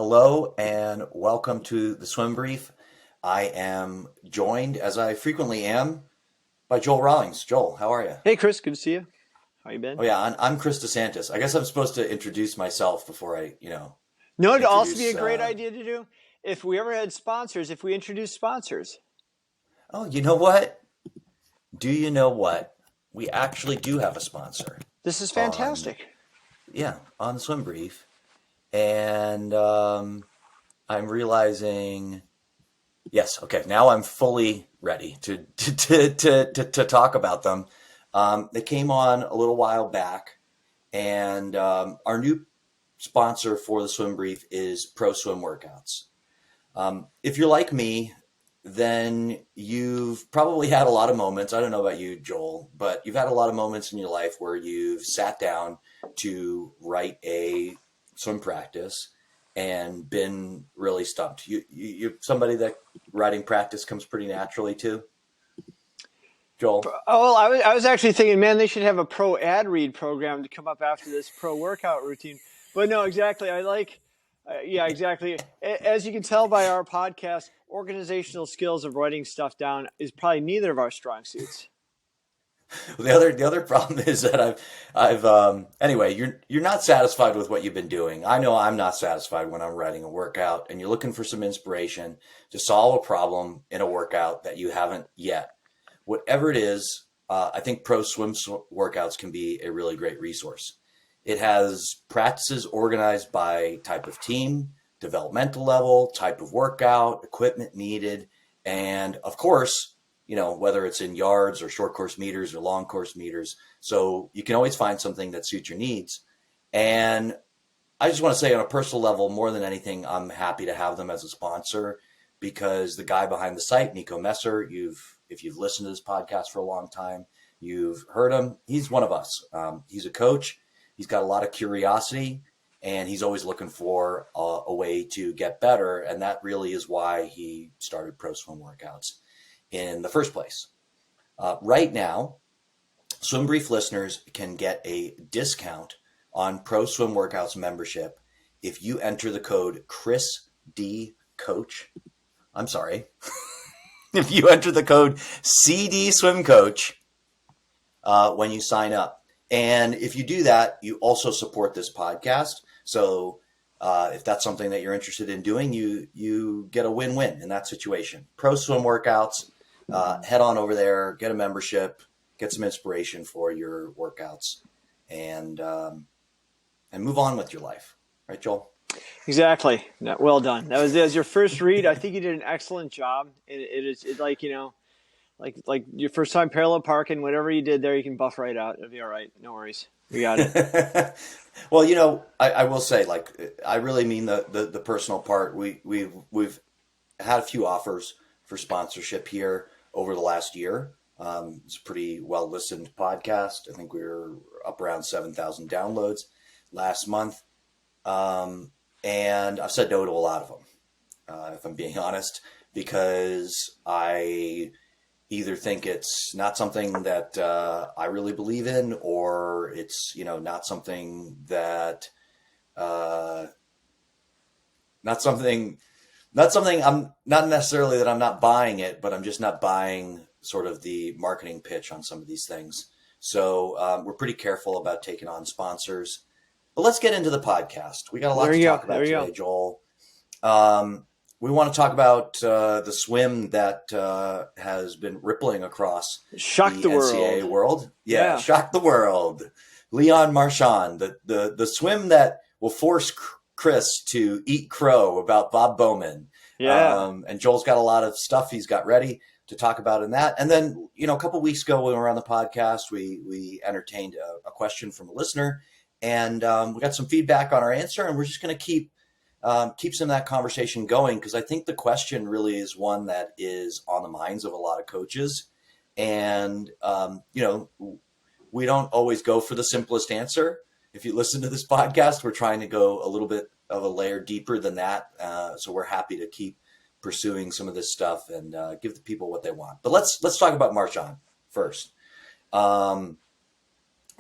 Hello and welcome to the Swim Brief. I am joined, as I frequently am, by Joel Rawlings. Joel, how are you? Hey, Chris, good to see you. How you been? Oh yeah, I'm Chris DeSantis. I guess I'm supposed to introduce myself before I, No, it'd also be a introduce. great idea to do if we ever had sponsors, if we introduced sponsors. Oh, you know what? Do you know what? We actually do have a sponsor This is on, fantastic. on the Swim Brief, and I'm realizing. Yes. Okay. Now I'm fully ready to talk about them. They came on a little while back, and our new sponsor for the Swim Brief is Pro Swim Workouts. If you're like me, then you've probably had a lot of moments. I don't know about you, Joel, but you've had a lot of moments in your life where you've sat down to write a swim practice and been really stumped. You're somebody that writing practice comes pretty naturally to, Joel. Oh, well, I was actually thinking, man, they should have a pro ad read program to come up after this pro workout routine. But no, exactly. Yeah, exactly. As you can tell by our podcast, organizational skills of writing stuff down is probably neither of our strong suits. The other problem is that anyway, you're not satisfied with what you've been doing. I know I'm not satisfied when I'm writing a workout, and you're looking for some inspiration to solve a problem in a workout that you haven't yet. Whatever it is, I think Pro Swim Workouts can be a really great resource. It has practices organized by type of team, developmental level, type of workout, equipment needed, and of course, whether it's in yards or short course meters or long course meters. So you can always find something that suits your needs. And I just want to say on a personal level, more than anything, I'm happy to have them as a sponsor because the guy behind the site, Nico Messer, if you've listened to this podcast for a long time, you've heard him. He's one of us. He's a coach. He's got a lot of curiosity, and he's always looking for a way to get better. And that really is why he started Pro Swim Workouts in the first place. Right now, Swim Brief listeners can get a discount on Pro Swim Workouts membership if you enter the code ChrisDCoach. I'm sorry. If you enter the code CDSwimCoach when you sign up. And if you do that, you also support this podcast. So if that's something that you're interested in doing, you get a win-win in that situation. Pro Swim Workouts, head on over there, get a membership, get some inspiration for your workouts, and move on with your life. Right, Joel? Exactly. Well done. That was your first read. I think you did an excellent job. It's like your first time parallel parking, whatever you did there, you can buff right out. It'll be all right. No worries. We got it. Well, I will say, I really mean the personal part. We've had a few offers for sponsorship here over the last year. It's a pretty well listened podcast. I think we were up around 7,000 downloads last month. And I've said no to a lot of them, if I'm being honest, because I either think it's not something that I really believe in, or it's not something that not something I'm not necessarily that I'm not buying it, but I'm just not buying sort of the marketing pitch on some of these things. So we're pretty careful about taking on sponsors. But let's get into the podcast. We got a lot to talk about today, Joel. We want to talk about the swim that has been rippling across the NCAA world. Yeah, shocked the world. Leon Marchand, the swim that will force Chris to eat crow about Bob Bowman. Yeah. And Joel's got a lot of stuff he's got ready to talk about in that. And then, a couple of weeks ago when we were on the podcast, we entertained a question from a listener. And we got some feedback on our answer, and we're just going to keep some of that conversation going because I think the question really is one that is on the minds of a lot of coaches. And, we don't always go for the simplest answer. If you listen to this podcast, we're trying to go a little bit of a layer deeper than that. So we're happy to keep pursuing some of this stuff and give the people what they want. But let's talk about Marchand first.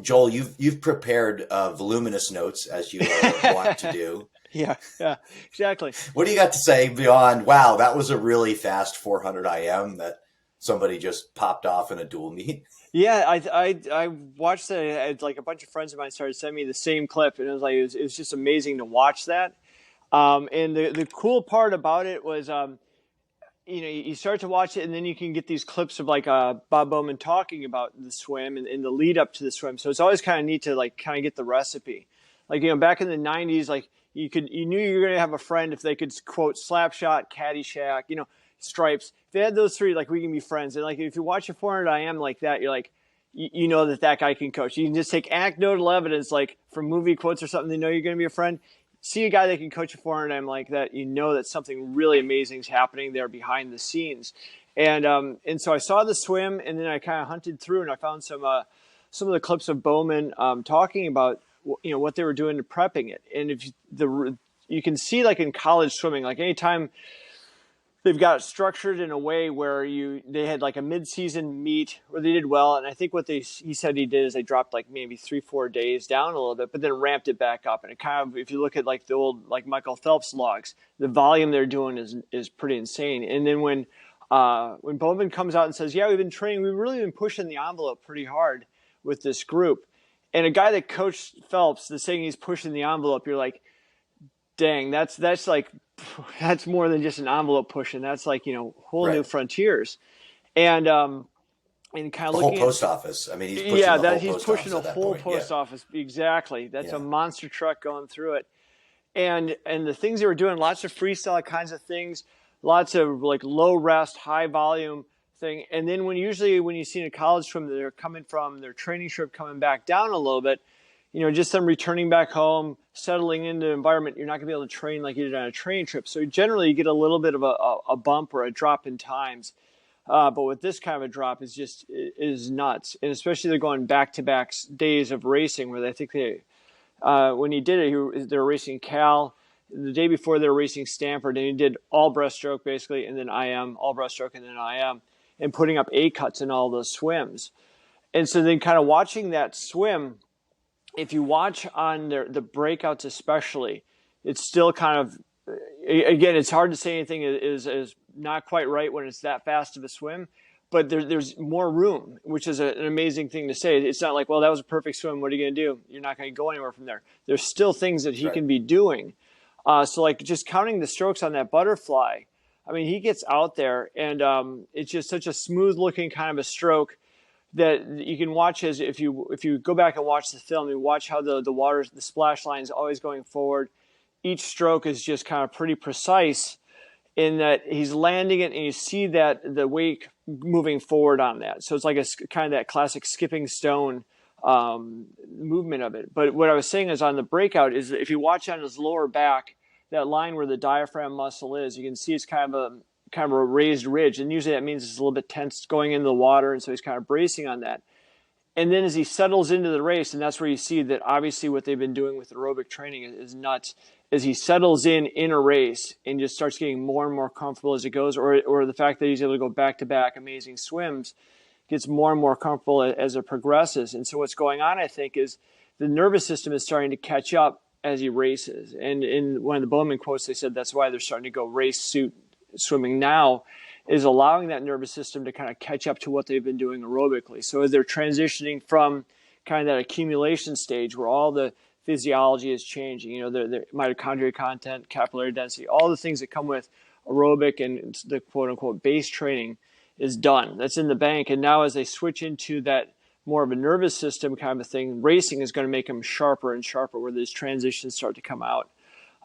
Joel, you've prepared voluminous notes as you want to do. Yeah, yeah, exactly. What do you got to say beyond, wow, that was a really fast 400 IM that somebody just popped off in a dual meet? Yeah, I watched that. I had, like, a bunch of friends of mine started sending me the same clip, and it was just amazing to watch that. And the cool part about it was, you start to watch it, and then you can get these clips of, like, Bob Bowman talking about the swim and the lead up to the swim. So it's always kind of neat to, like, kind of get the recipe. Like, back in the '90s, like, you knew you were going to have a friend if they could quote Slapshot, Caddyshack, Stripes. If they had those three, like, we can be friends. And, like, if you watch a 400 IM like that, you're like, you know that guy can coach. You can just take anecdotal evidence, like from movie quotes or something. They know you're going to be a friend. See a guy that can coach a 400 IM like that, you know that something really amazing is happening there behind the scenes. And so I saw the swim, and then I kind of hunted through, and I found some of the clips of Bowman talking about what they were doing to prepping it. And you can see, like, in college swimming, like anytime they've got it structured in a way where they had like a mid-season meet where they did well, and I think what he said he did is they dropped like maybe 3-4 days down a little bit, but then ramped it back up. And it kind of, if you look at like the old like Michael Phelps logs, the volume they're doing is pretty insane. And then when Bowman comes out and says, "Yeah, we've been training, we've really been pushing the envelope pretty hard with this group," and a guy that coached Phelps is saying he's pushing the envelope, you're like, dang, that's like, that's more than just an envelope pushing. That's like, whole new Right. frontiers. And and kind of The whole looking at, post office. I mean, he's pushing yeah, the that whole he's post pushing office a at that whole point. Yeah. post office. Exactly. That's a Yeah. monster truck going through it. And the things they were doing, lots of freestyle kinds of things, lots of like low rest, high volume thing. And then when you see in a college swim, they're coming from their training trip, coming back down a little bit, just them returning back home, settling into the environment, you're not going to be able to train like you did on a training trip. So generally you get a little bit of a bump or a drop in times. But with this kind of a drop, is nuts. And especially they're going back-to-back days of racing where I think when he did it, they were racing Cal. The day before they were racing Stanford, and he did all breaststroke basically, and then IM, all breaststroke, and then IM, and putting up A cuts in all those swims. And so then kind of watching that swim, if you watch on the breakouts especially, it's still kind of, again, it's hard to say anything is not quite right when it's that fast of a swim, but there's more room, which is an amazing thing to say. It's not like, well, that was a perfect swim, what are you going to do? You're not going to go anywhere from there. There's still things that he Right. can be doing. So like just counting the strokes on that butterfly, I mean, he gets out there, and it's just such a smooth looking kind of a stroke that you can watch. As if you go back and watch the film, you watch how the water, the splash line is always going forward. Each stroke is just kind of pretty precise in that he's landing it, and you see that the wake moving forward on that. So it's like a kind of that classic skipping stone movement of it. But what I was saying is on the breakout is that if you watch on his lower back, that line where the diaphragm muscle is, you can see it's kind of a raised ridge, and usually that means it's a little bit tense going into the water, and so he's kind of bracing on that. And then as he settles into the race, and that's where you see that obviously what they've been doing with aerobic training is nuts. As he settles in a race and just starts getting more and more comfortable as it goes, or the fact that he's able to go back-to-back amazing swims, gets more and more comfortable as it progresses. And so what's going on, I think, is the nervous system is starting to catch up as he races. And in one of the Bowman quotes, they said that's why they're starting to go race suit swimming now, is allowing that nervous system to kind of catch up to what they've been doing aerobically. So as they're transitioning from kind of that accumulation stage where all the physiology is changing, the mitochondria content, capillary density, all the things that come with aerobic and the quote unquote base training is done. That's in the bank. And now as they switch into that more of a nervous system kind of a thing, racing is going to make them sharper and sharper where these transitions start to come out.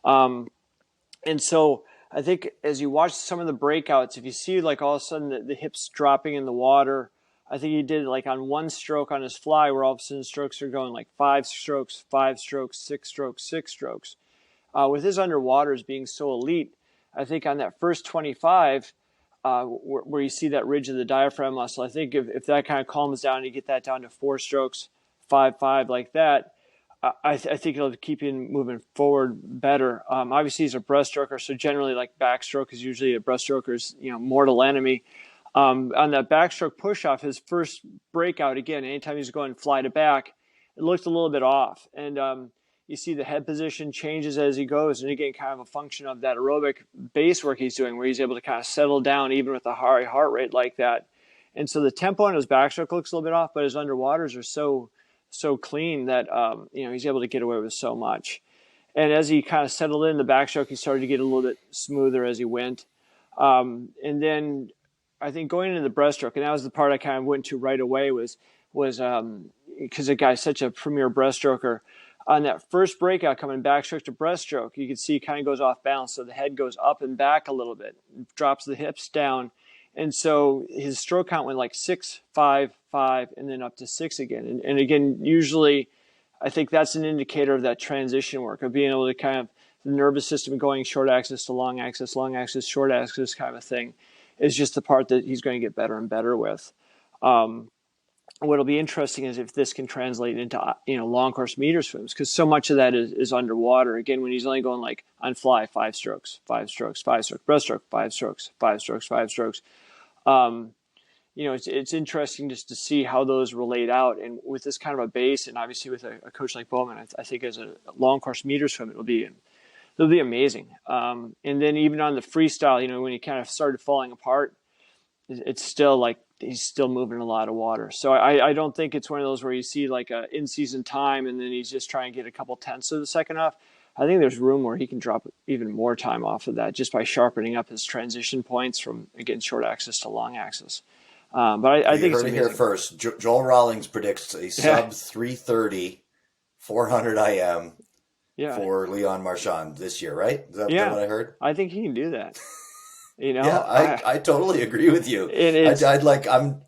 And so I think as you watch some of the breakouts, if you see like all of a sudden the hips dropping in the water, I think he did it like on one stroke on his fly where all of a sudden strokes are going like 5 strokes, 5 strokes, 6 strokes, 6 strokes. With his underwaters being so elite, I think on that first 25, where you see that ridge of the diaphragm muscle, I think if that kind of calms down, you get that down to 4 strokes, 5, 5 like that, I think it'll keep you moving forward better. Obviously, he's a breaststroker, so generally, like backstroke is usually a breaststroker's mortal enemy. On that backstroke push-off, his first breakout, again, anytime he's going fly to back, it looked a little bit off. And You see the head position changes as he goes, and again, kind of a function of that aerobic base work he's doing, where he's able to kind of settle down even with a high heart rate like that. And so the tempo on his backstroke looks a little bit off, but his underwaters are so clean that he's able to get away with so much. And as he kind of settled in the backstroke, he started to get a little bit smoother as he went. And then I think going into the breaststroke, and that was the part I kind of went to right away, was because the guy's such a premier breaststroker. On that first breakout coming backstroke to breaststroke, you can see he kind of goes off balance. So the head goes up and back a little bit, drops the hips down. And so his stroke count went like 6, 5, 5, and then up to 6 again. And again, usually I think that's an indicator of that transition work, of being able to kind of the nervous system going short axis to long axis, short axis kind of a thing is just the part that he's going to get better and better with. What'll be interesting is if this can translate into long course meter swims, because so much of that is underwater. Again, when he's only going like on fly, 5 strokes, 5 strokes, 5 strokes, breaststroke, 5 strokes, 5 strokes, 5 strokes. It's interesting just to see how those relate out, and with this kind of a base, and obviously with a coach like Bowman, I think as a long course meter swim, it'll be amazing. And then even on the freestyle, when he kind of started falling apart, it's still like he's still moving a lot of water. So I don't think it's one of those where you see like a in-season time and then he's just trying to get a couple tenths of the second off. I think there's room where he can drop even more time off of that just by sharpening up his transition points from, again, short axis to long axis. But I think you heard it here first. Joel Rawlings predicts a sub 330, 400 IM for Leon Marchand this year, right? Is that what I heard? I think he can do that. Yeah, I totally agree with you. It sounds like I'm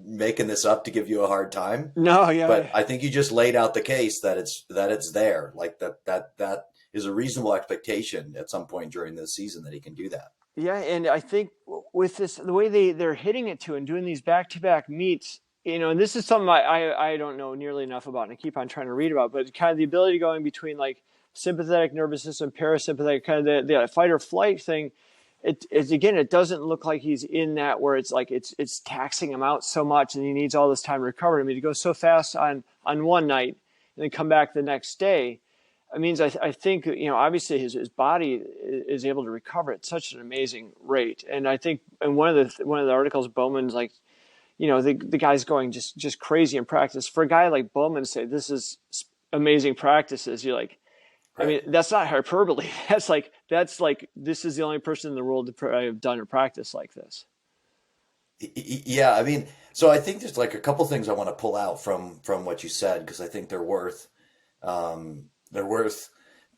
making this up to give you a hard time. No, yeah. But I think you just laid out the case that it's there. Like that is a reasonable expectation at some point during this season that he can do that. Yeah, and I think with this, the way they're hitting it to and doing these back-to-back meets, and this is something I don't know nearly enough about, and I keep on trying to read about, but kind of the ability going between like sympathetic nervous system, parasympathetic, kind of the fight or flight thing. It doesn't look like he's in that where it's like it's taxing him out so much and he needs all this time to recover. I mean, to go so fast on one night and then come back the next day, it means I think obviously his body is able to recover at such an amazing rate. And I think in one of the articles, Bowman's like, the guy's going just crazy in practice. For a guy like Bowman to say this is amazing practices, you're like, I mean, that's not hyperbole. That's like this is the only person in the world to have done a practice like this. Yeah, I mean, so I think there's like a couple things I want to pull out from what you said, because I think they're worth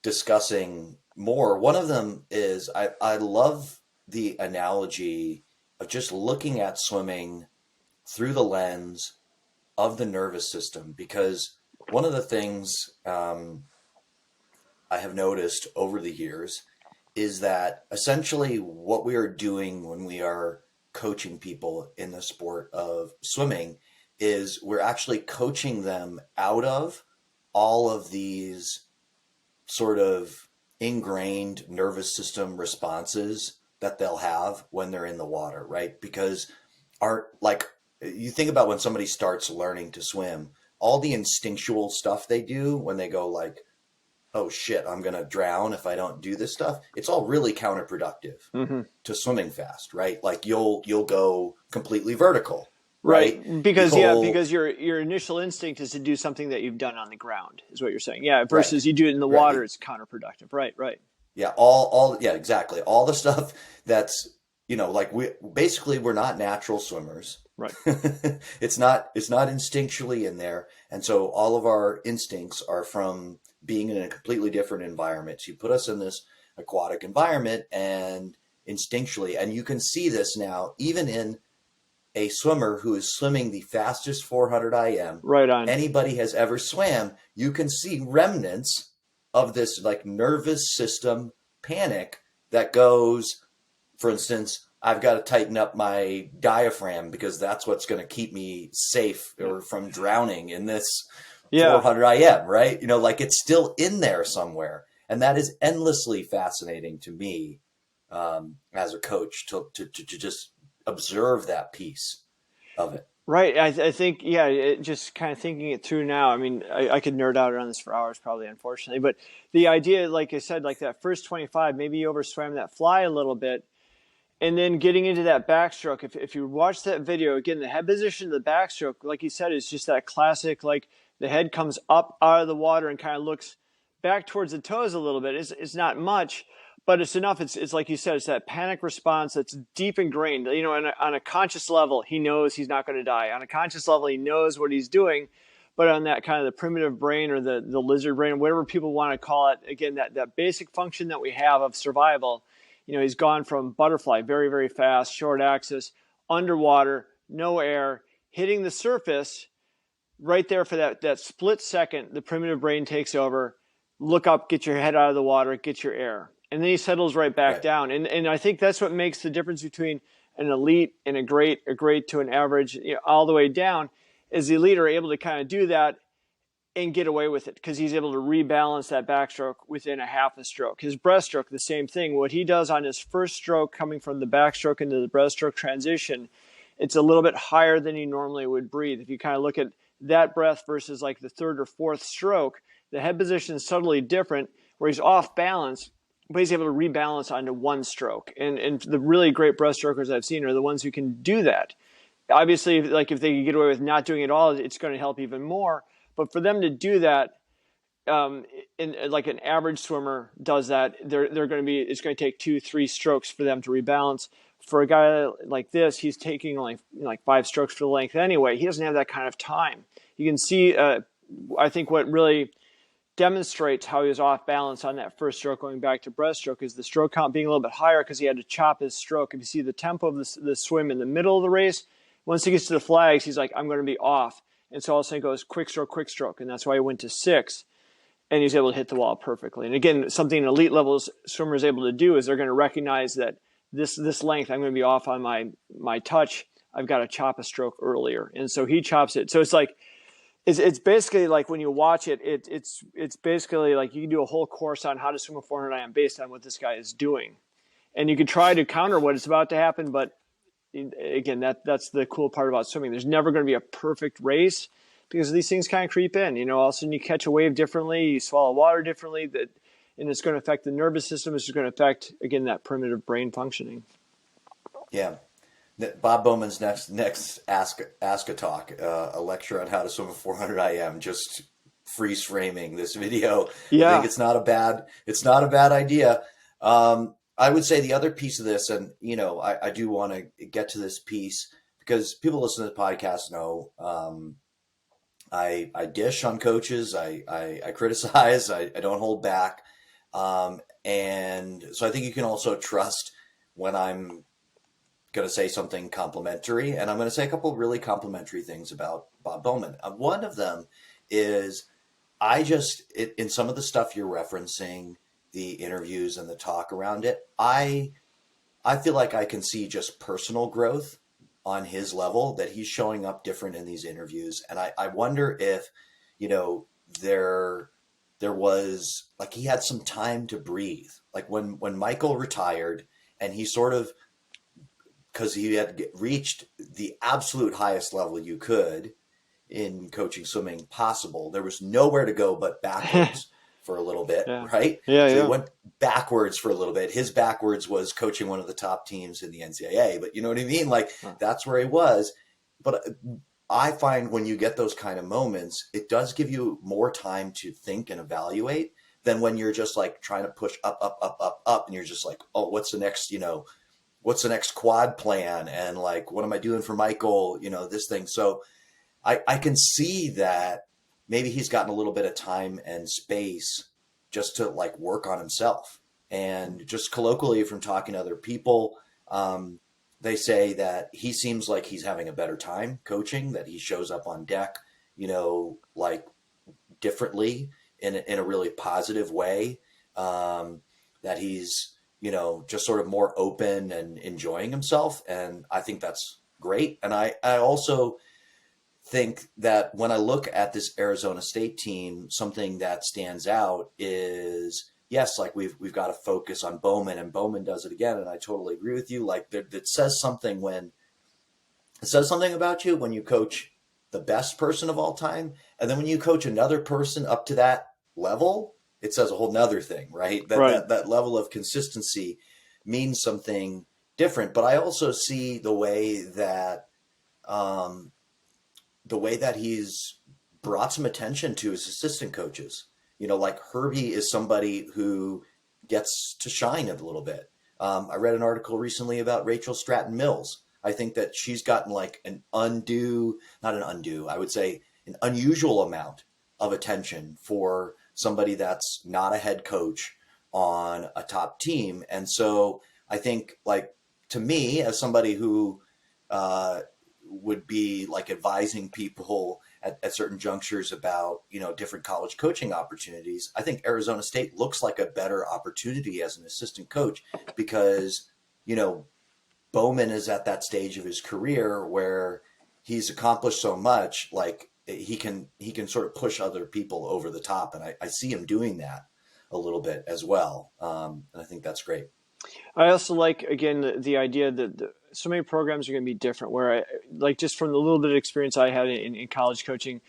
discussing more. One of them is I love the analogy of just looking at swimming through the lens of the nervous system, because one of the things I have noticed over the years is that essentially what we are doing when we are coaching people in the sport of swimming is we're actually coaching them out of all of these sort of ingrained nervous system responses that they'll have when they're in the water, right? Because you think about when somebody starts learning to swim, all the instinctual stuff they do when they go like, oh shit, I'm going to drown if I don't do this stuff. It's all really counterproductive to swimming fast, right? Like you'll go completely vertical. Right. Because your initial instinct is to do something that you've done on the ground is what you're saying. Yeah. Versus you do it in the water, it's counterproductive. Right. Yeah. Exactly. All the stuff that's, we're not natural swimmers. Right. It's not instinctually in there. And so all of our instincts are from being in a completely different environment. So you put us in this aquatic environment and instinctually, and you can see this now, even in a swimmer who is swimming the fastest 400 IM right on anybody has ever swam, you can see remnants of this like nervous system panic that goes, for instance, I've got to tighten up my diaphragm because that's what's going to keep me safe or from drowning in this 400 IM, right? It's still in there somewhere. And that is endlessly fascinating to me as a coach to just observe that piece of it. Right. I think, yeah, just kind of thinking it through now. I mean, I could nerd out on this for hours, probably, unfortunately. But the idea, like I said, like that first 25, maybe you overswam that fly a little bit. And then getting into that backstroke, if you watch that video, again, the head position of the backstroke, like you said, is just that classic, like the head comes up out of the water and kind of looks back towards the toes a little bit. It's not much, but it's enough. It's like you said, it's that panic response that's deep ingrained. You know, on a conscious level, he knows he's not going to die. On a conscious level, he knows what he's doing. But on that kind of the primitive brain or the lizard brain, whatever people want to call it, again, that basic function that we have of survival, you know, he's gone from butterfly, very, very fast, short axis, underwater, no air, hitting the surface right there for that split second. The primitive brain takes over, look up, get your head out of the water, get your air. And then he settles right back Right. down. And I think that's what makes the difference between an elite and a great to an average, you know, all the way down, is the elite are able to kind of do that and get away with it because he's able to rebalance that backstroke within a half a stroke. His breaststroke, the same thing. What he does on his first stroke coming from the backstroke into the breaststroke transition, it's a little bit higher than he normally would breathe. If you kind of look at that breath versus like the third or fourth stroke, the head position is subtly different where he's off balance, but he's able to rebalance onto one stroke. And the really great breaststrokers I've seen are the ones who can do that. Obviously, like if they can get away with not doing it all, it's going to help even more. But for them to do that, like an average swimmer does that, they're going to be. It's going to take 2-3 strokes for them to rebalance. For a guy like this, he's taking only like 5 strokes for the length anyway. He doesn't have that kind of time. You can see. I think what really demonstrates how he was off balance on that first stroke going back to breaststroke is the stroke count being a little bit higher because he had to chop his stroke. If you see the tempo of the swim in the middle of the race, once he gets to the flags, he's like, I'm going to be off. And so all of a sudden he goes quick stroke. And that's why he went to 6 and he's able to hit the wall perfectly. And again, something an elite level swimmer is able to do is they're going to recognize that this length, I'm going to be off on my touch. I've got to chop a stroke earlier. And so he chops it. So it's like, it's basically like when you watch it, it's basically like you can do a whole course on how to swim a 400 IM based on what this guy is doing. And you can try to counter what is about to happen, but again, that's the cool part about swimming. There's never going to be a perfect race because these things kind of creep in. You know, all of a sudden you catch a wave differently, you swallow water differently, and it's going to affect the nervous system. It's going to affect, again, that primitive brain functioning. Yeah. Bob Bowman's next Ask a Talk, a lecture on how to swim a 400 IM, just freeze framing this video. I think Yeah. it's not a bad idea. I would say the other piece of this, and you know, I do want to get to this piece because people listen to the podcast know I dish on coaches, I criticize, I don't hold back, and so I think you can also trust when I'm going to say something complimentary, and I'm going to say a couple of really complimentary things about Bob Bowman. One of them is in some of the stuff you're referencing, the interviews and the talk around it, I feel like I can see just personal growth on his level, that he's showing up different in these interviews. And I wonder if, you know, there was like, he had some time to breathe. Like when Michael retired and he sort of, because he had reached the absolute highest level you could in coaching swimming possible. There was nowhere to go but backwards for a little bit, Yeah. right? Yeah. So he Yeah. went backwards for a little bit. His backwards was coaching one of the top teams in the NCAA, but you know what I mean? Like that's where he was. But I find when you get those kind of moments, it does give you more time to think and evaluate than when you're just like trying to push up. And you're just like, oh, what's the next quad plan? And like, what am I doing for Michael? You know, this thing. So I can see that maybe he's gotten a little bit of time and space just to like work on himself. And just colloquially from talking to other people, they say that he seems like he's having a better time coaching, that he shows up on deck, you know, like differently in a really positive way, that he's, you know, just sort of more open and enjoying himself. And I think that's great. And I also think that when I look at this Arizona State team, something that stands out is, yes, like we've got to focus on Bowman, and Bowman does it again. And I totally agree with you. Like that says something when It says something about you when you coach the best person of all time. And then when you coach another person up to that level, it says a whole nother thing, right? That, Right. that, that level of consistency means something different. But I also see um, the way that he's brought some attention to his assistant coaches. Like Herbie is somebody who gets to shine a little bit. I read an article recently about Rachel Stratton Mills. I think that she's gotten like not an undue, I would say an unusual amount of attention for somebody that's not a head coach on a top team. And so I think, like, to me, as somebody who uh, would be like advising people at certain junctures about different college coaching opportunities, I think Arizona State looks like a better opportunity as an assistant coach because you know Bowman is at that stage of his career where he's accomplished so much, like he can sort of push other people over the top, and I see him doing that a little bit as well, and I think that's great. I also like, again, the idea that so many programs are going to be different. Where I like, just from the little bit of experience I had in college coaching,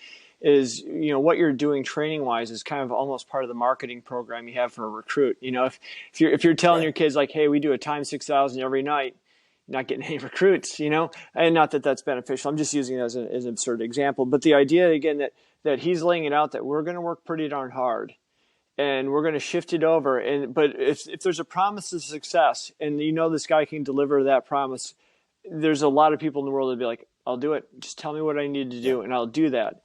is what you're doing training wise is kind of almost part of the marketing program you have for a recruit. If you're telling Right. your kids like, hey, we do a time 6,000 every night, you're not getting any recruits. And not that that's beneficial. I'm just using it as an absurd example. But the idea again that he's laying it out that we're going to work pretty darn hard and we're going to shift it over. But if there's a promise of success and this guy can deliver that promise, there's a lot of people in the world that be like, I'll do it. Just tell me what I need to Yeah. do andLl do that.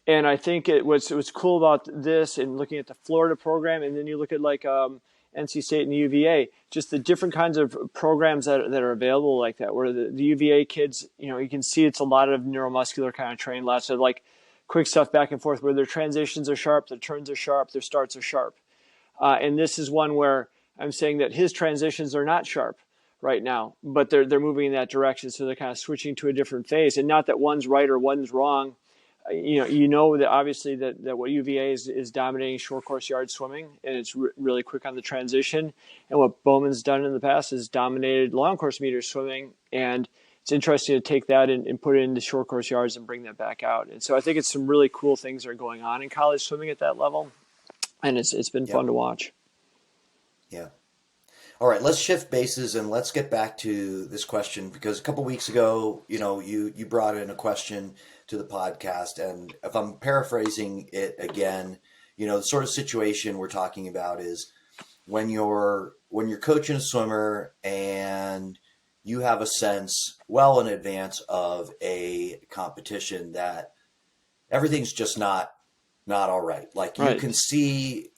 And I think what's cool about this and looking at the Florida program, and then you look at like NC State and the UVA, just the different kinds of programs that are available like that, where the UVA kids, you can see it's a lot of neuromuscular kind of training, lots of like quick stuff back and forth where their transitions are sharp, their turns are sharp, their starts are sharp. And this is one where I'm saying that his transitions are not sharp right now, but they're moving in that direction. So they're kind of switching to a different phase, and not that one's right or one's wrong. That obviously that what UVA is dominating short course yard swimming, and it's really quick on the transition. And what Bowman's done in the past is dominated long course meter swimming, and it's interesting to take that and put it into short course yards and bring that back out. And so I think it's some really cool things that are going on in college swimming at that level, and it's been fun Yep. to watch. Yeah. All right, let's shift bases and let's get back to this question because a couple weeks ago, you brought in a question to the podcast, and if I'm paraphrasing it again, the sort of situation we're talking about is when you're coaching a swimmer and you have a sense well in advance of a competition that everything's just not all right. Like you Right. can see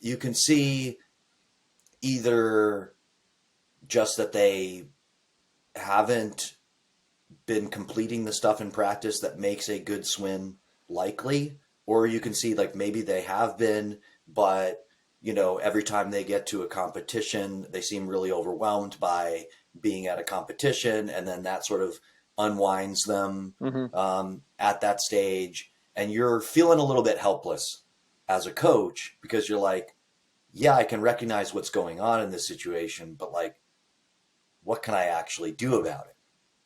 either just that they haven't been completing the stuff in practice that makes a good swim likely, or you can see like maybe they have been, but every time they get to a competition, they seem really overwhelmed by being at a competition, and then that sort of unwinds them Mm-hmm. at that stage, and you're feeling a little bit helpless as a coach because you're like, yeah, I can recognize what's going on in this situation, but like, what can I actually do about it?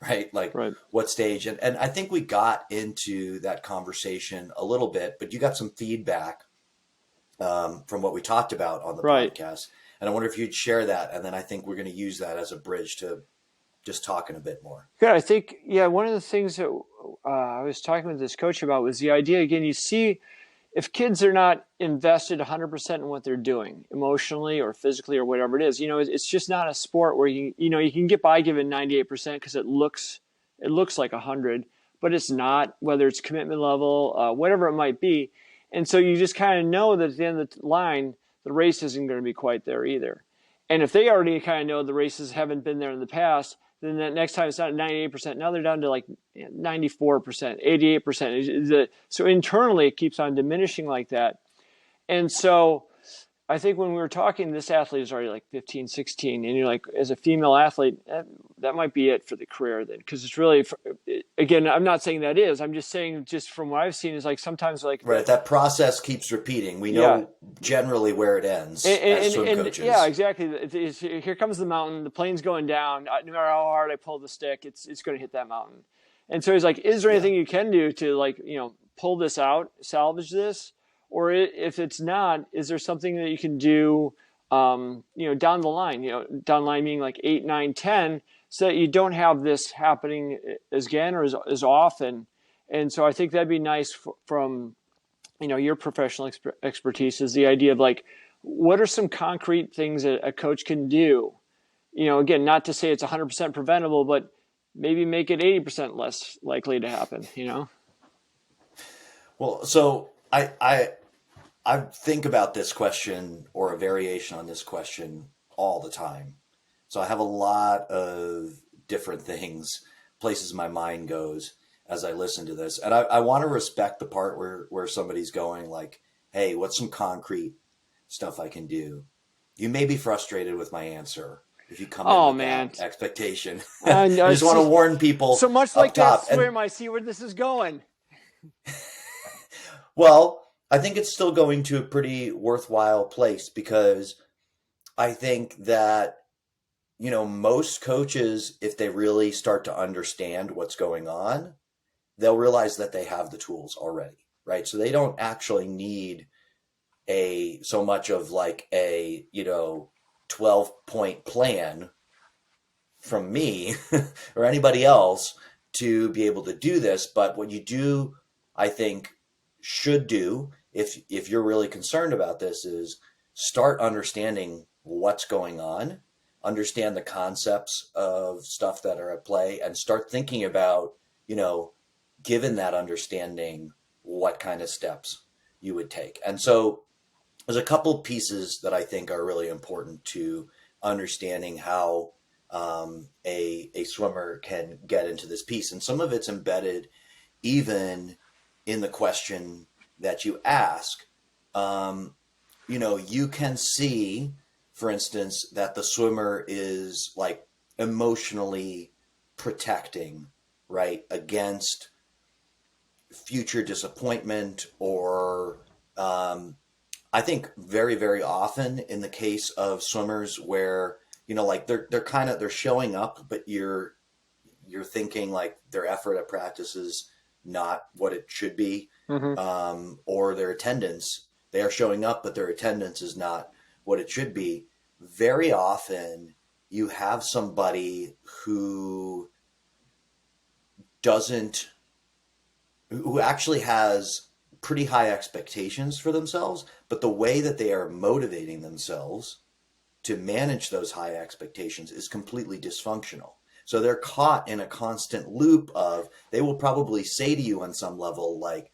Right? Like, Right. what stage? And I think we got into that conversation a little bit, but you got some feedback from what we talked about on the Right. podcast. And I wonder if you'd share that. And then I think we're going to use that as a bridge to just talking a bit more. Good. I think, yeah, one of the things that I was talking with this coach about was the idea, again, you see if kids are not invested 100% in what they're doing emotionally or physically or whatever it is, it's just not a sport where you can get by giving 98% because it looks like 100, but it's not, whether it's commitment level, whatever it might be. And so you just kind of know that at the end of the line, the race isn't going to be quite there either. And if they already kind of know the races haven't been there in the past, then that next time it's not 98%. Now they're down to like 94%, 88%. So internally it keeps on diminishing like that. And so I think when we were talking, this athlete is already like 15, 16, and you're like, as a female athlete, that might be it for the career then. Because it's really, again, I'm not saying that is. I'm just saying, just from what I've seen, is like sometimes like Right. That process keeps repeating. We yeah. know generally where it ends as swim coaches. Yeah, exactly. Here comes the mountain. The plane's going down. No matter how hard I pull the stick, it's going to hit that mountain. And so he's like, is there Yeah. anything you can do to like, pull this out, salvage this? Or if it's not, is there something that you can do, down the line, down the line meaning like 8, 9, 10, so that you don't have this happening again or as often. And so I think that'd be nice from, your professional expertise is the idea of like, what are some concrete things that a coach can do? Again, not to say it's 100% preventable, but maybe make it 80% less likely to happen. Well, so I think about this question or a variation on this question all the time. So I have a lot of different things, places my mind goes as I listen to this. And I want to respect the part where somebody's going like, hey, what's some concrete stuff I can do? You may be frustrated with my answer if you come in Oh with man, that expectation. I I just want to warn people so much up like that top. swim. I see where this is going. Well, I think it's still going to a pretty worthwhile place because I think that, most coaches, if they really start to understand what's going on, they'll realize that they have the tools already, right? So they don't actually need so much of like a, 12-point plan from me or anybody else to be able to do this. But what you do, I think, should do if you're really concerned about this is start understanding what's going on, understand the concepts of stuff that are at play, and start thinking about, given that understanding, what kind of steps you would take. And so there's a couple pieces that I think are really important to understanding how a swimmer can get into this piece. And some of it's embedded even in the question that you ask. You can see, for instance, that the swimmer is like emotionally protecting, right, against future disappointment or I think very, very often in the case of swimmers where, like they're showing up, but you're thinking like their effort at practice is not what it should be, Mm-hmm. or their attendance. They are showing up, but their attendance is not what it should be. Very often, you have somebody doesn't, who actually has pretty high expectations for themselves, but the way that they are motivating themselves to manage those high expectations is completely dysfunctional. So they're caught in a constant loop of, they will probably say to you on some level, like,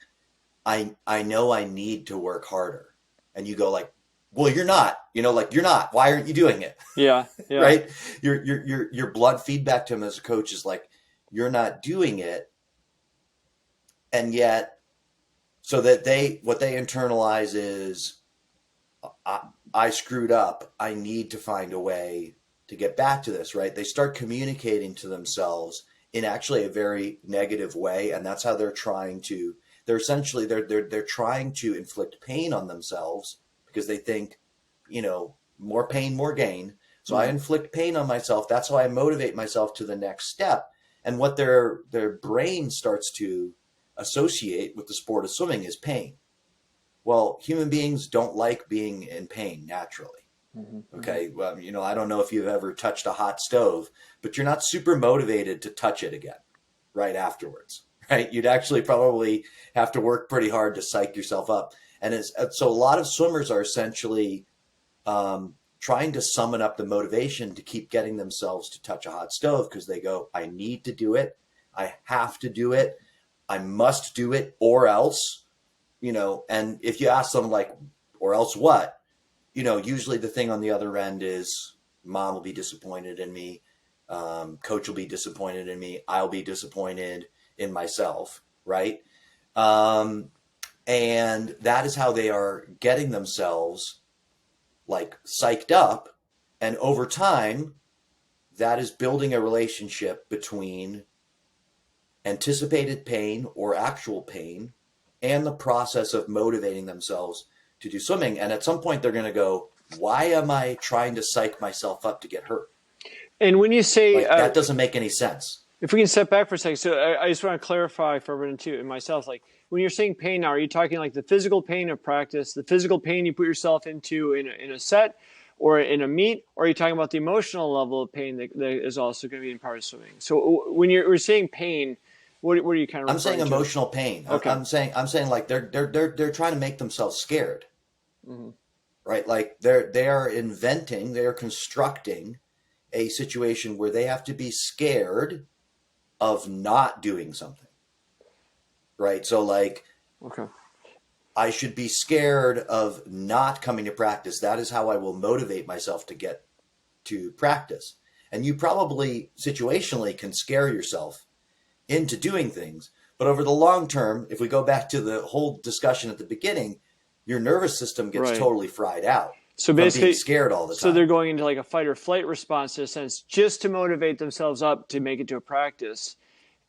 I know I need to work harder. And you go like, well, you're not, like you're not, why aren't you doing it? Yeah. Yeah. Right. Your blunt feedback to him as a coach is like, you're not doing it. And yet, so that what they internalize is, I screwed up. I need to find a way to get back to this, right? They start communicating to themselves in actually a very negative way. And that's how they're trying to, they're trying to inflict pain on themselves because they think, more pain, more gain. So I inflict pain on myself. That's how I motivate myself to the next step. And what their brain starts to associate with the sport of swimming is pain. Well, human beings don't like being in pain naturally. Mm-hmm. Okay. Well, I don't know if you've ever touched a hot stove, but you're not super motivated to touch it again right afterwards, right? You'd actually probably have to work pretty hard to psych yourself up. And so a lot of swimmers are essentially trying to summon up the motivation to keep getting themselves to touch a hot stove because they go, I need to do it. I have to do it. I must do it or else, and if you ask them like, or else what, usually the thing on the other end is mom will be disappointed in me. Coach will be disappointed in me. I'll be disappointed in myself. Right. And that is how they are getting themselves like psyched up. And over time, that is building a relationship between anticipated pain or actual pain and the process of motivating themselves to do swimming. And at some point they're going to go, why am I trying to psych myself up to get hurt? And when you say Like that doesn't make any sense. If we can step back for a second, so I just want to clarify for everyone too and myself, like when you're saying pain now, are you talking like the physical pain of practice, the physical pain you put yourself into in a set or in a meet, or are you talking about the emotional level of pain that is also going to be in part of swimming? So when you're saying pain, what are you kind of I'm saying referring to? emotional pain. Okay. I'm saying like they're trying to make themselves scared, Mm-hmm. right? Like they are inventing, they are constructing a situation where they have to be scared of not doing something, right? So like Okay. I should be scared of not coming to practice. That is how I will motivate myself to get to practice. And you probably situationally can scare yourself into doing things. But over the long term, if we go back to the whole discussion at the beginning, your nervous system gets Right. totally fried out So from being basically, scared all the so they're time. going into like a fight or flight response in a sense, just to motivate themselves up to make it to a practice,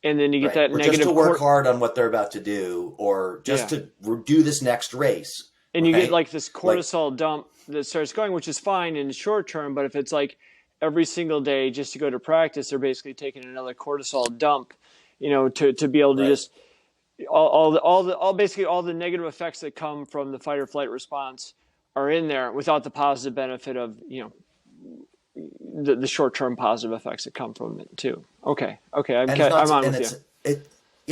and then you get Right. that Or just to negative work hard on what they're about to do, or just yeah, to do this next race. and you get Right. like this Like, cortisol dump that starts going, which is fine in the short term, but if it's like every single day just to go to practice, they're basically taking another cortisol dump, to be able to right. just basically all the negative effects that come from the fight or flight response are in there without the positive benefit of the short term positive effects that come from it too. Okay, And it's I'm not, on and with you.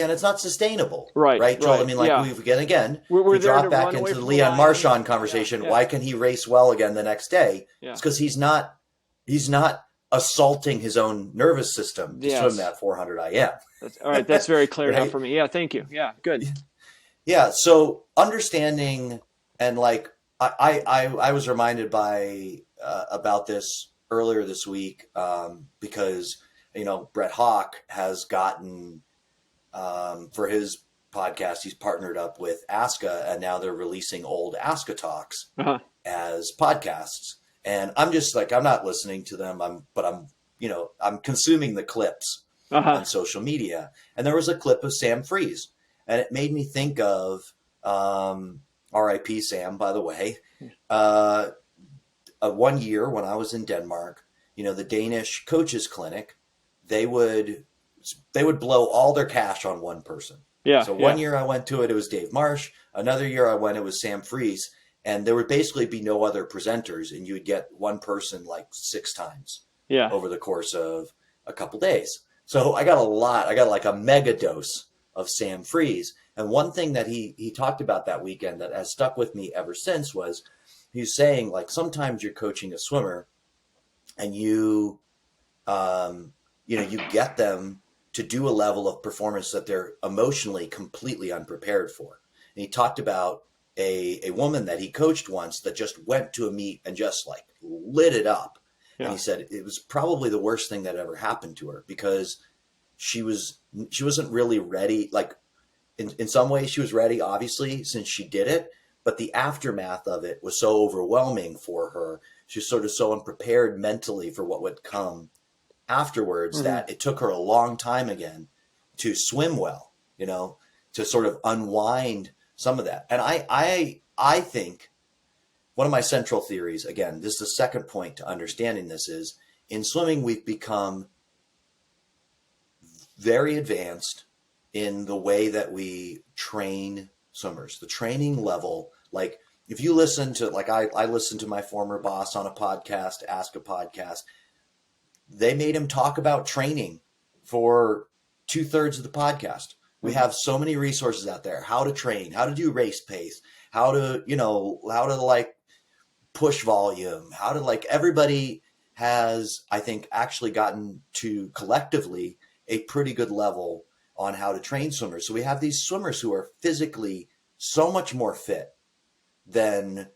and it's not sustainable, Right, right, Joel? I right, mean, like yeah. we again, We're we there drop to back run away into the from the Leon lion. Marchand Yeah, conversation. yeah, Why can he race well again the next day? yeah. It's because he's not assaulting his own nervous system to swim Yes. that 400 IM, All right. That's very clear now right? for me. Yeah. Thank you. Yeah. Good. Yeah. So understanding and like I was reminded by about this earlier this week because Brett Hawk has gotten for his podcast, he's partnered up with Aska, and now they're releasing old Aska talks Uh-huh. as podcasts. And I'm just like, I'm not listening to them. I'm consuming the clips Uh-huh. on social media. And there was a clip of Sam Freeze, and it made me think of R.I.P. Sam, by the way. Uh, 1 year when I was in Denmark, the Danish coaches clinic, they would blow all their cash on one person. Yeah. So Yeah. 1 year I went to it, it was Dave Marsh. Another year I went, it was Sam Freeze. And there would basically be no other presenters, and you would get one person like 6 times Yeah. over the course of a couple days. So I got like a mega dose of Sam Freeze. And one thing that he talked about that weekend that has stuck with me ever since was he's saying like sometimes you're coaching a swimmer and you get them to do a level of performance that they're emotionally completely unprepared for. And he talked about a woman that he coached once that just went to a meet and just like lit it up. Yeah. And he said it was probably the worst thing that ever happened to her because she wasn't really ready. Like in some ways she was ready, obviously, since she did it, but the aftermath of it was so overwhelming for her. She was sort of so unprepared mentally for what would come afterwards that it took her a long time again to swim well, to sort of unwind some of that. And I think one of my central theories, again, this is the second point to understanding this, is in swimming we've become very advanced in the way that we train swimmers. The training level, like if you listen to, like I listened to my former boss on a podcast, Ask a Podcast, they made him talk about training for 2/3 of the podcast. We have so many resources out there, how to train, how to do race pace, how to like push volume, how to like, everybody has, I think, actually gotten to collectively a pretty good level on how to train swimmers. So we have these swimmers who are physically so much more fit than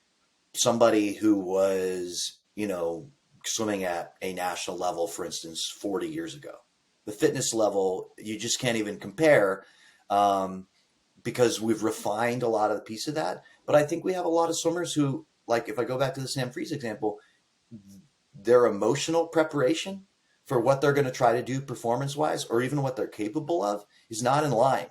somebody who was, swimming at a national level, for instance, 40 years ago. The fitness level, you just can't even compare because we've refined a lot of the piece of that. But I think we have a lot of swimmers who, like if I go back to the Sam Freeze example, their emotional preparation for what they're going to try to do performance-wise or even what they're capable of is not in line.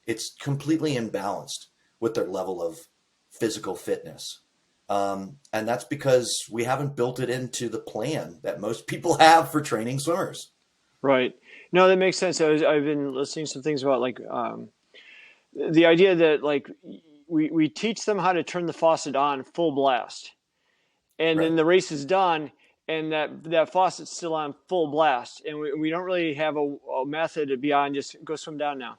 It's completely imbalanced with their level of physical fitness. And that's because we haven't built it into the plan that most people have for training swimmers. Right. No, that makes sense. I've been listening to some things about like the idea that like we teach them how to turn the faucet on full blast, and then Right. the race is done, and that faucet's still on full blast, and we don't really have a method beyond just go swim down now.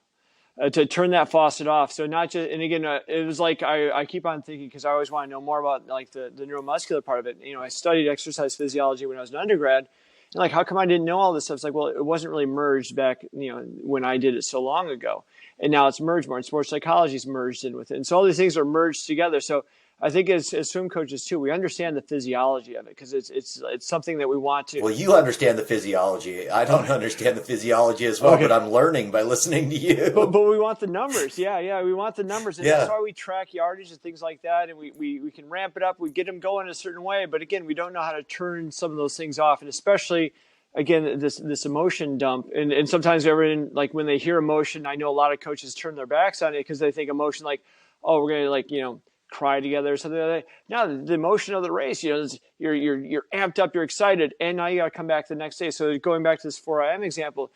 To turn that faucet off. So not just, and again, it was like I keep on thinking because I always want to know more about like the neuromuscular part of it. You know, I studied exercise physiology when I was an undergrad, and like how come I didn't know all this stuff? It's like, well, it wasn't really merged back, you know, when I did it so long ago, and now it's merged more. And sports psychology is merged in with it, and so all these things are merged together. So I think as swim coaches too, we understand the physiology of it because it's something that we want to. Well, you understand the physiology. I don't understand the physiology as well, but Okay. I'm learning by listening to you. But we want the numbers. Yeah, we want the numbers. And that's Yeah. why we track yardage and things like that. And we can ramp it up. We get them going a certain way. But again, we don't know how to turn some of those things off. And especially, again, this emotion dump. And sometimes everyone, like when they hear emotion, I know a lot of coaches turn their backs on it because they think emotion like, oh, we're going to like, you know, cry together or something like that. Now the emotion of the race, you know, you're amped up, you're excited. And now you got to come back the next day. So going back to this 4IM example,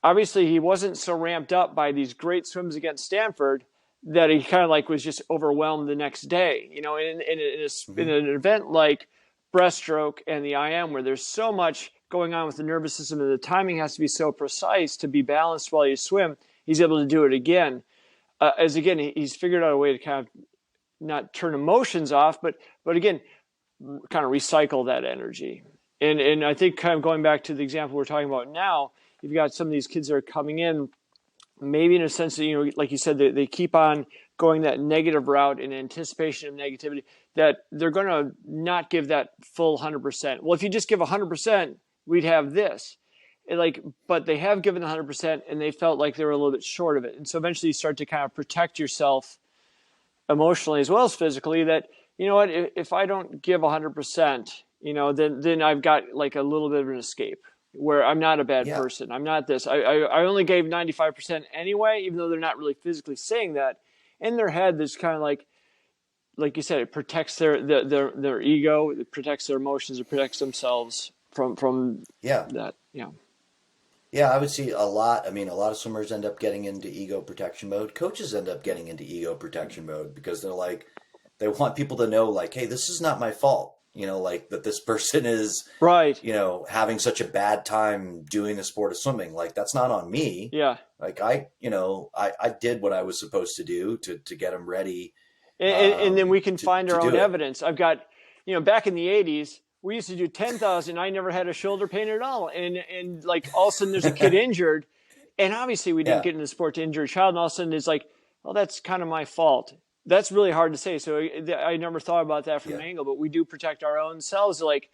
obviously he wasn't so ramped up by these great swims against Stanford that he kind of like was just overwhelmed the next day. You know, in an event like breaststroke and the IM where there's so much going on with the nervous system and the timing has to be so precise to be balanced while you swim, he's able to do it again. As again, he's figured out a way to kind of not turn emotions off, but again, kind of recycle that energy. And I think kind of going back to the example we're talking about now, you've got some of these kids that are coming in, maybe in a sense that, you know, like you said, they keep on going that negative route in anticipation of negativity, that they're going to not give that full 100%. Well, if you just give 100%, we'd have this. And like, but they have given 100% and they felt like they were a little bit short of it. And so eventually you start to kind of protect yourself emotionally as well as physically that, you know what, if I don't give 100%, you know, then I've got like a little bit of an escape where I'm not a bad Yeah. person. I'm not this. I only gave 95% anyway, even though they're not really physically saying that. In their head, there's kind of like you said, it protects their ego, it protects their emotions, it protects themselves from Yeah. that. Yeah. Yeah, I would see a lot. I mean, a lot of swimmers end up getting into ego protection mode. Coaches end up getting into ego protection mode because they're like, they want people to know, like, hey, this is not my fault. You know, like that this person is, Right. you know, having such a bad time doing the sport of swimming. Like, that's not on me. Yeah. Like, I did what I was supposed to do to get them ready And then we can find to our own do it. evidence. I've got, you know, back in the 80s, we used to do 10,000. I never had a shoulder pain at all. And like all of a sudden there's a kid injured. And obviously we didn't Yeah. get into the sport to injure a child. And all of a sudden it's like, well, that's kind of my fault. That's really hard to say. So I never thought about that from Yeah. an angle, but we do protect our own selves. Like,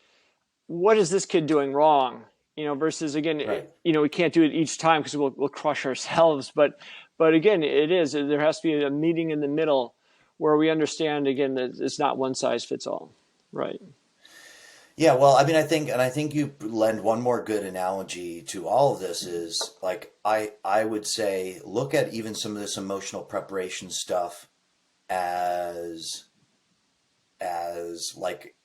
what is this kid doing wrong? You know, versus again, Right. you know, we can't do it each time because we'll crush ourselves. But again, there has to be a meeting in the middle where we understand again that it's not one size fits all. Right. Yeah, well, I mean, I think you lend one more good analogy to all of this is like I would say look at even some of this emotional preparation stuff as like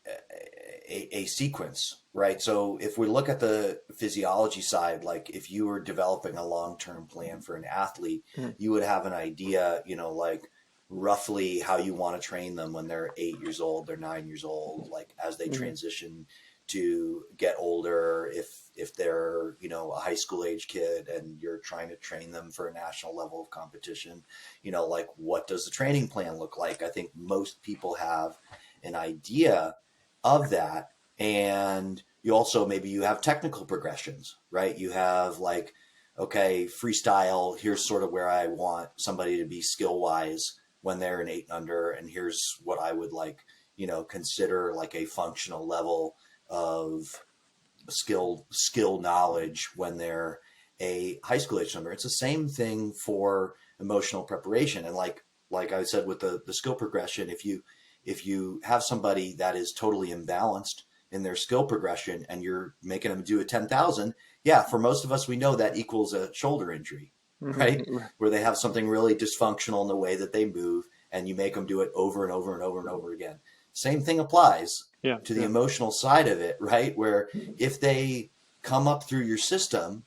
a sequence, right? So if we look at the physiology side, like if you were developing a long-term plan for an athlete, Mhm. you would have an idea, you know, like roughly how you want to train them when they're 8 years old, they're 9 years old, like as they Mhm. transition to get older, if they're, you know, a high school age kid and you're trying to train them for a national level of competition, you know, like what does the training plan look like? I think most people have an idea of that. And you also, maybe you have technical progressions, right? You have like, okay, freestyle, here's sort of where I want somebody to be skill wise when they're an 8 and under. And here's what I would like, you know, consider like a functional level of skill knowledge when they're a high school age number. It's the same thing for emotional preparation. And like I said with the skill progression, if you have somebody that is totally imbalanced in their skill progression and you're making them do a 10,000, yeah, for most of us, we know that equals a shoulder injury, right? Mhm. Where they have something really dysfunctional in the way that they move and you make them do it over and over and over and over again. Same thing applies Yeah. to the Yeah. emotional side of it, right? Where if they come up through your system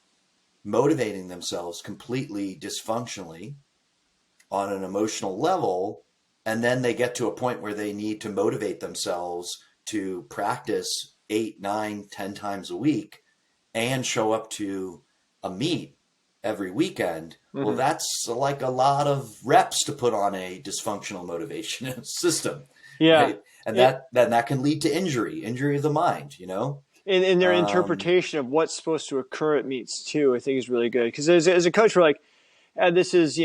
motivating themselves completely dysfunctionally on an emotional level, and then they get to a point where they need to motivate themselves to practice 8, 9, 10 times a week and show up to a meet every weekend. Well, that's like a lot of reps to put on a dysfunctional motivation system, Yeah. right? And that can lead to injury of the mind, you know? And their interpretation of what's supposed to occur at meets too, I think is really good. Because as a coach, we're like, this is,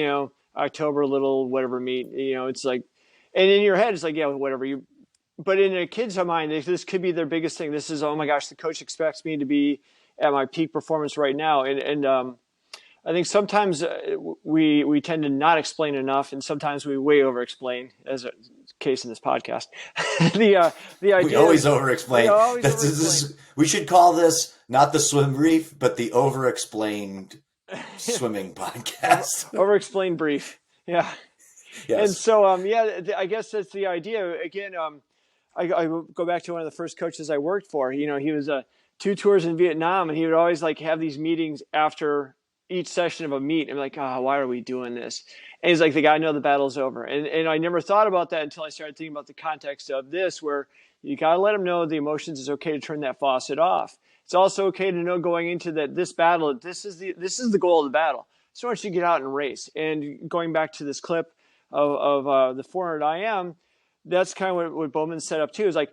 October little whatever meet, it's like, and in your head, it's like, yeah, whatever you, but in a kid's mind, this could be their biggest thing. This is, oh my gosh, the coach expects me to be at my peak performance right now. And I think sometimes we tend to not explain enough, and sometimes we way over explain, as a case in this podcast. The idea we always over explain. over-explain. We should call this not the swim brief, but the over explained swimming podcast. Over explained brief. Yeah. Yes. And so, I guess that's the idea. Again, I go back to one of the first coaches I worked for. He was 2 tours in Vietnam, and he would always like have these meetings after each session of a meet. I'm like, why are we doing this? And he's like, the guy know the battle's over. And I never thought about that until I started thinking about the context of this, where you got to let them know the emotions. It's okay to turn that faucet off. It's also okay to know going into this battle, this is the goal of the battle. So I want you to get out and race. And going back to this clip of the 400 IM, that's kind of what Bowman set up too. Is like,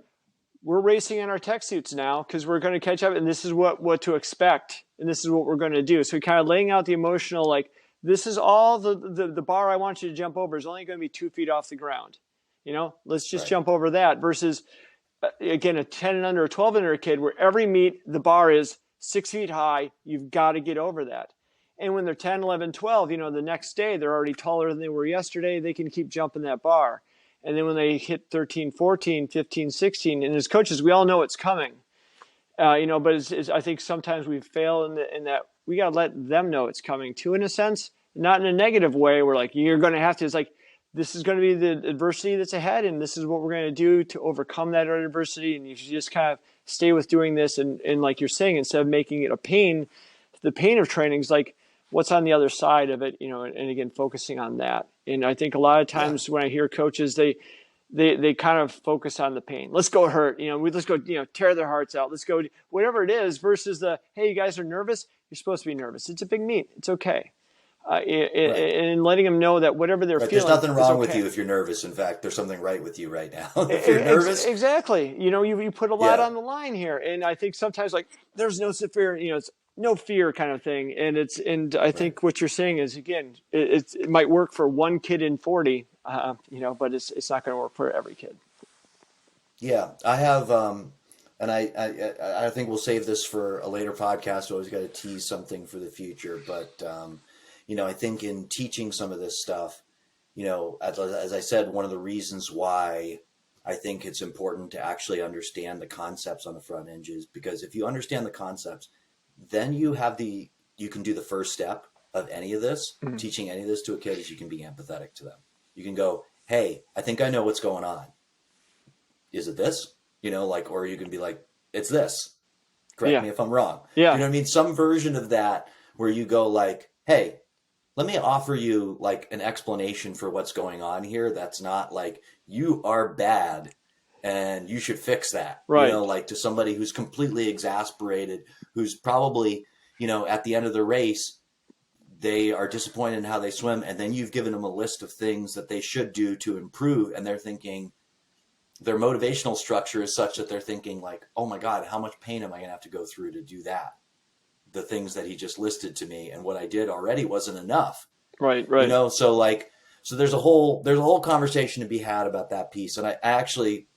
we're racing in our tech suits now because we're going to catch up, and this is what to expect, and this is what we're going to do. So kind of laying out the emotional, like, this is all the bar I want you to jump over is only going to be 2 feet off the ground. Let's just jump over that versus, again, a 10 and under or 12 and under kid where every meet, the bar is 6 feet high. You've got to get over that. And when they're 10, 11, 12, the next day, they're already taller than they were yesterday. They can keep jumping that bar. And then when they hit 13, 14, 15, 16, and as coaches, we all know it's coming, but I think sometimes we fail in that we got to let them know it's coming too, in a sense, not in a negative way. We're like, you're going to have to, it's like, this is going to be the adversity that's ahead, and this is what we're going to do to overcome that adversity. And you should just kind of stay with doing this. And like you're saying, instead of making it a pain, the pain of training is like, what's on the other side of it, and again, focusing on that. And I think a lot of times when I hear coaches, they kind of focus on the pain. Let's go hurt, let's go, tear their hearts out. Let's go, whatever it is, versus hey, you guys are nervous. You're supposed to be nervous. It's a big meet. It's okay. And letting them know that whatever they're feeling, there's nothing wrong with you if you're nervous. In fact, there's something right with you right now. If you're nervous. Exactly. You put a lot on the line here. And I think sometimes there's no fear, it's no fear kind of thing. And I think what you're saying is, again, it might work for one kid in 40, but it's not going to work for every kid. Yeah, I have, and I think we'll save this for a later podcast. We always got to tease something for the future, but I think in teaching some of this stuff, as I said, one of the reasons why I think it's important to actually understand the concepts on the front end is because if you understand the concepts, then you can do the first step of any of this, teaching any of this to a kid, is you can be empathetic to them. You can go, hey, I think I know what's going on. Is it this? Or you can be like, it's this. Correct me if I'm wrong. Yeah. You know what I mean? Some version of that where you go like, hey, let me offer you like an explanation for what's going on here. That's not like you are bad and you should fix that. Right. Like to somebody who's completely exasperated, who's probably, at the end of the race, they are disappointed in how they swim. And then you've given them a list of things that they should do to improve. And they're thinking, their motivational structure is such that they're thinking like, oh my God, how much pain am I going to have to go through to do that? The things that he just listed to me and what I did already wasn't enough. Right. So there's a whole conversation to be had about that piece. And I actually,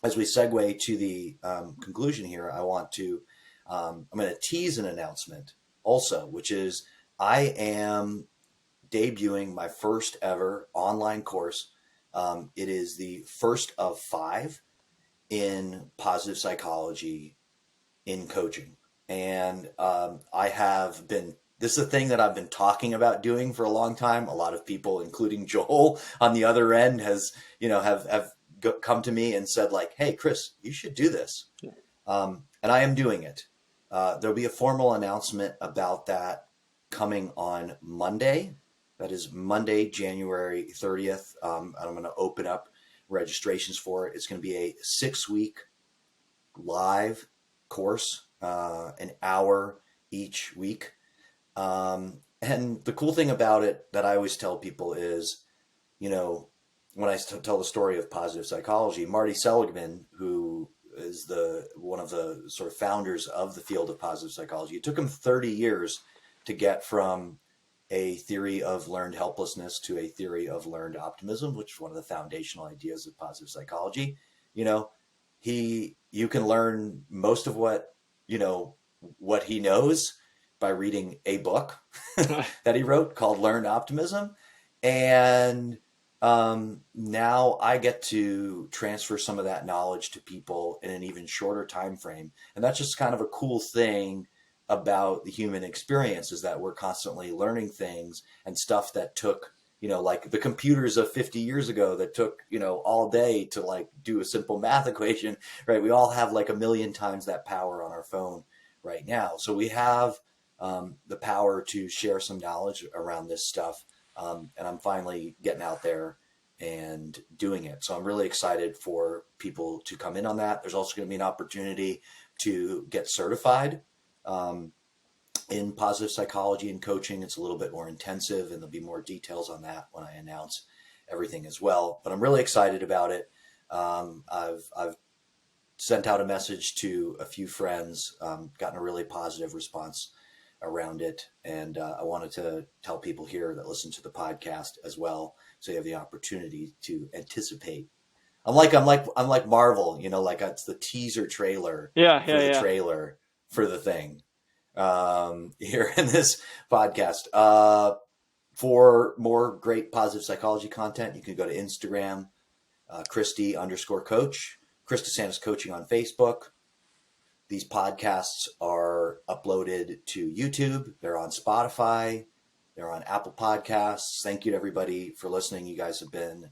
as we segue to the conclusion here, I'm going to tease an announcement also, which is I am debuting my first ever online course. It is the first of 5 in positive psychology in coaching. And this is a thing that I've been talking about doing for a long time. A lot of people, including Joel on the other end, have come to me and said like, hey, Chris, you should do this. Yeah. And I am doing it. There'll be a formal announcement about that coming on Monday. That is Monday, January 30th. And I'm going to open up registrations for it. It's going to be a 6-week live course, an hour each week. And the cool thing about it that I always tell people is, you know, when I tell the story of positive psychology, Marty Seligman, who is one of the sort of founders of the field of positive psychology, it took him 30 years to get from a theory of learned helplessness to a theory of learned optimism, which is one of the foundational ideas of positive psychology. You know, you can learn most of what he knows by reading a book that he wrote called Learned Optimism. And now I get to transfer some of that knowledge to people in an even shorter time frame. And that's just kind of a cool thing about the human experience, is that we're constantly learning things, and stuff that took, like the computers of 50 years ago that took, all day to like do a simple math equation, right? We all have like a million times that power on our phone right now. So we have the power to share some knowledge around this stuff. And I'm finally getting out there and doing it. So I'm really excited for people to come in on that. There's also going to be an opportunity to get certified in positive psychology and coaching. It's a little bit more intensive, and there'll be more details on that when I announce everything as well. But I'm really excited about it. I've sent out a message to a few friends, gotten a really positive response around it. And I wanted to tell people here that listen to the podcast as well, so you have the opportunity to anticipate. I'm like Marvel, like it's the teaser trailer for the trailer for the thing here in this podcast. For more great positive psychology content, you can go to Instagram, Christy_coach, Chris DeSantis Coaching on Facebook. These podcasts are uploaded to YouTube. They're on Spotify. They're on Apple Podcasts. Thank you to everybody for listening. You guys have been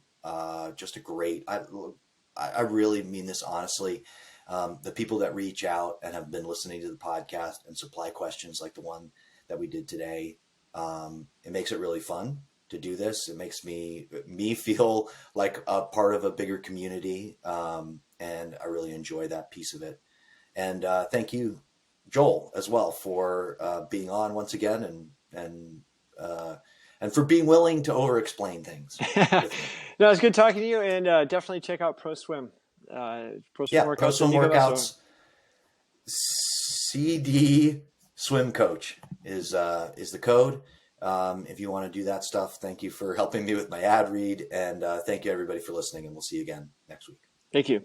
just a great, I really mean this honestly. The people that reach out and have been listening to the podcast and supply questions like the one that we did today, it makes it really fun to do this. It makes me feel like a part of a bigger community, and I really enjoy that piece of it. And thank you, Joel, as well, for being on once again, and for being willing to over-explain things. No, it's good talking to you, and definitely check out ProSwim. ProSwim workouts. CD Swim Coach is the code. If you want to do that stuff, thank you for helping me with my ad read, and thank you everybody for listening, and we'll see you again next week. Thank you.